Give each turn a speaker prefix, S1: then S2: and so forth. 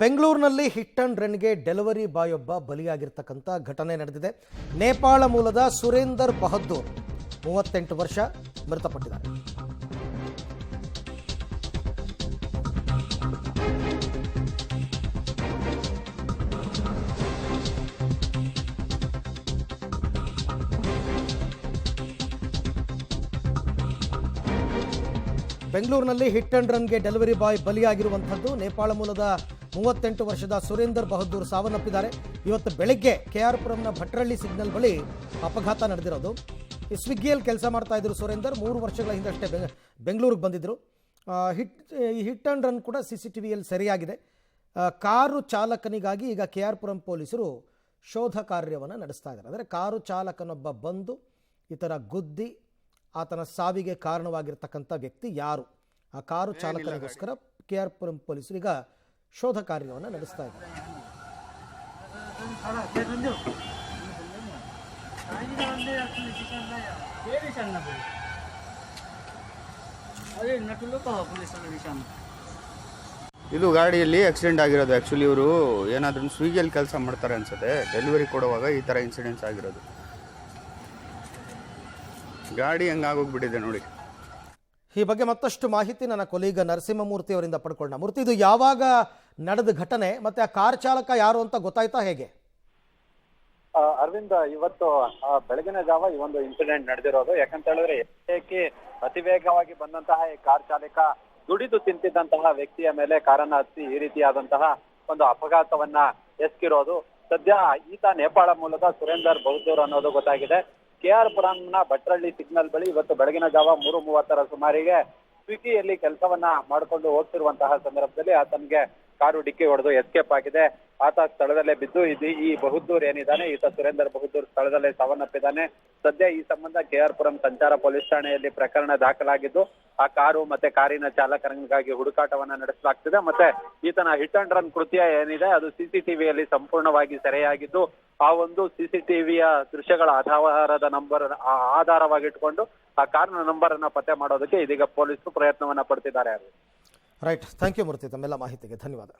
S1: ಬೆಂಗಳೂರಿನಲ್ಲಿ hit and ರನ್ಗೆ delivery ಬಾಯ್ ಒಬ್ಬ ಬಲಿಯಾಗಿರ್ತಕ್ಕಂಥ ಘಟನೆ ನಡೆದಿದೆ. ನೇಪಾಳ ಮೂಲದ ಸುರೇಂದರ್ ಬಹದ್ದೂರ್ 38 ವರ್ಷ ಮೃತಪಟ್ಟಿದ್ದಾರೆ. ಬೆಂಗಳೂರಿನಲ್ಲಿ ಹಿಟ್ ಅಂಡ್ ರನ್ಗೆ ಡೆಲಿವರಿ ಬಾಯ್ ಬಲಿಯಾಗಿರುವಂಥದ್ದು. ನೇಪಾಳ ಮೂಲದ 38 ವರ್ಷದ ಸುರೇಂದರ್ ಬಹದ್ದೂರ್ ಸಾವನ್ನಪ್ಪಿದ್ದಾರೆ. ಇವತ್ತು ಬೆಳಗ್ಗೆ ಕೆಆರ್ಪುರಂನ ಭಟ್ರಳ್ಳಿ ಸಿಗ್ನಲ್ ಬಳಿ ಅಪಘಾತ ನಡೆದಿರೋದು. ಈ ಸ್ವಿಗ್ಗಿಯಲ್ಲಿ ಕೆಲಸ ಮಾಡ್ತಾ ಇದ್ರು ಸುರೇಂದರ್. 3 ವರ್ಷಗಳ ಹಿಂದಷ್ಟೇ ಬೆಂಗಳೂರಿಗೆ ಬಂದಿದ್ದರು. ಹಿಟ್ ಅಂಡ್ ರನ್ ಕೂಡ CCTVಯಲ್ಲಿ ಸರಿಯಾಗಿದೆ. ಕಾರು ಚಾಲಕನಿಗಾಗಿ ಈಗ ಕೆಆರ್ಪುರಂ ಪೊಲೀಸರು ಶೋಧ ಕಾರ್ಯವನ್ನು ನಡೆಸ್ತಾ ಇದ್ದಾರೆ. ಅಂದರೆ ಕಾರು ಚಾಲಕನೊಬ್ಬ ಬಂದು ಈ ಥರ ಗುದ್ದಿ ಆತನ ಸಾವಿಗೆ ಕಾರಣವಾಗಿರ್ತಕ್ಕಂಥ ವ್ಯಕ್ತಿ ಯಾರು, ಆ ಕಾರು ಚಾಲಕನಿಗೋಸ್ಕರ ಕೆಆರ್ಪುರಂ ಪೊಲೀಸರು ಈಗ ಶೋಧ ಕಾರ್ಯವನ್ನು ನಡೆಸ್ತಾ ಇದ್ದಾರೆ.
S2: ಇದು ಗಾಡಿಯಲ್ಲಿ ಆಕ್ಸಿಡೆಂಟ್ ಆಗಿರೋದು. ಆ್ಯಕ್ಚುಲಿ ಇವರು ಏನಾದ್ರೂ ಸ್ವಿಗ್ಗಿಯಲ್ಲಿ ಕೆಲಸ ಮಾಡ್ತಾರೆ ಅನ್ಸುತ್ತೆ. ಡೆಲಿವರಿ ಕೊಡುವಾಗ ಈ ಥರ ಇನ್ಸಿಡೆಂಟ್ಸ್ ಆಗಿರೋದು. ಗಾಡಿ ಹಂಗಾಗೋಗ್ಬಿಟ್ಟಿದೆ ನೋಡಿ.
S1: ಈ ಬಗ್ಗೆ ಮತ್ತಷ್ಟು ಮಾಹಿತಿ ನನ್ನ ಕೊಲೀಗ ನರಸಿಂಹಮೂರ್ತಿ ಅವರಿಂದ ಪಡ್ಕೊಳ್ಳೋಣ. ಮೂರ್ತಿ, ಇದು ಯಾವಾಗ ನಡೆದ ಘಟನೆ ಮತ್ತೆ ಆ ಕಾರ್ ಚಾಲಕ ಯಾರು ಅಂತ ಗೊತ್ತಾಯ್ತಾ ಹೇಗೆ?
S3: ಅರವಿಂದ್, ಇವತ್ತು ಬೆಳಗಿನ ಜಾವ ಈ ಒಂದು ಇನ್ಸಿಡೆಂಟ್ ನಡೆದಿರೋದು. ಯಾಕಂತ ಹೇಳಿದ್ರೆ ಏಕೆ ಅತಿ ವೇಗವಾಗಿ ಬಂದಂತಹ ಈ ಕಾರ್ ಚಾಲಕ ದುಡಿದು ತಿಂತಿದ್ದಂತಹ ವ್ಯಕ್ತಿಯ ಮೇಲೆ ಕಾರನ್ನ ಹತ್ತಿ ಈ ರೀತಿಯಾದಂತಹ ಒಂದು ಅಪಘಾತವನ್ನ ಎಸಗಿರೋದು. ಸದ್ಯ ಈತ ನೇಪಾಳ ಮೂಲದ ಸುರೇಂದರ್ ಬಹದ್ದೂರ್ ಅನ್ನೋದು ಗೊತ್ತಾಗಿದೆ. ಕೆಆರ್ಪುರಂನ ಭಟ್ರಳ್ಳಿ ಸಿಗ್ನಲ್ ಬಳಿ ಇವತ್ತು ಬೆಳಗಿನ ಜಾವ 3:30 ಸುಮಾರಿಗೆ ಸ್ವಿಗ್ಗಿಯಲ್ಲಿ ಕೆಲಸವನ್ನ ಮಾಡಿಕೊಂಡು ಹೋಗ್ತಿರುವಂತಹ ಸಂದರ್ಭದಲ್ಲಿ ಆತನಿಗೆ ಕಾರು ಡಿಕ್ಕಿ ಹೊಡೆದು ಎಸ್ಕೇಪ್ ಆಗಿದೆ. ಆತ ಸ್ಥಳದಲ್ಲೇ ಬಿದ್ದು ಈ ಬಹದ್ದೂರ್ ಏನಿದ್ದಾನೆ, ಈತ ಸುರೇಂದರ್ ಬಹದ್ದೂರ್ ಸ್ಥಳದಲ್ಲೇ ಸಾವನ್ನಪ್ಪಿದ್ದಾನೆ. ಸದ್ಯ ಈ ಸಂಬಂಧ ಕೆಆರ್ಪುರಂ ಸಂಚಾರ ಪೊಲೀಸ್ ಠಾಣೆಯಲ್ಲಿ ಪ್ರಕರಣ ದಾಖಲಾಗಿದ್ದು ಆ ಕಾರು ಮತ್ತೆ ಕಾರಿನ ಚಾಲಕನಿಗಾಗಿ ಹುಡುಕಾಟವನ್ನ ನಡೆಸಲಾಗ್ತಿದೆ. ಮತ್ತೆ ಈತನ ಹಿಟ್ ಅಂಡ್ ರನ್ ಕೃತ್ಯ ಏನಿದೆ ಅದು CCTVಯಲ್ಲಿ ಸಂಪೂರ್ಣವಾಗಿ ಸೆರೆಯಾಗಿದ್ದು ಆ ಒಂದು CCTVಯ ದೃಶ್ಯಗಳ ಆಧಾರವಾಗಿಟ್ಕೊಂಡು ಆ ಕಾರ್ನ ನಂಬರ್ ಅನ್ನ ಪತ್ತೆ ಮಾಡೋದಕ್ಕೆ ಇದೀಗ ಪೊಲೀಸರು ಪ್ರಯತ್ನವನ್ನ ಪಡ್ತಿದ್ದಾರೆ.
S1: ರೈಟ್, ಥ್ಯಾಂಕ್ ಯು ಮೂರ್ತಿ, ತಮ್ಮೆಲ್ಲ ಮಾಹಿತಿಗೆ ಧನ್ಯವಾದ.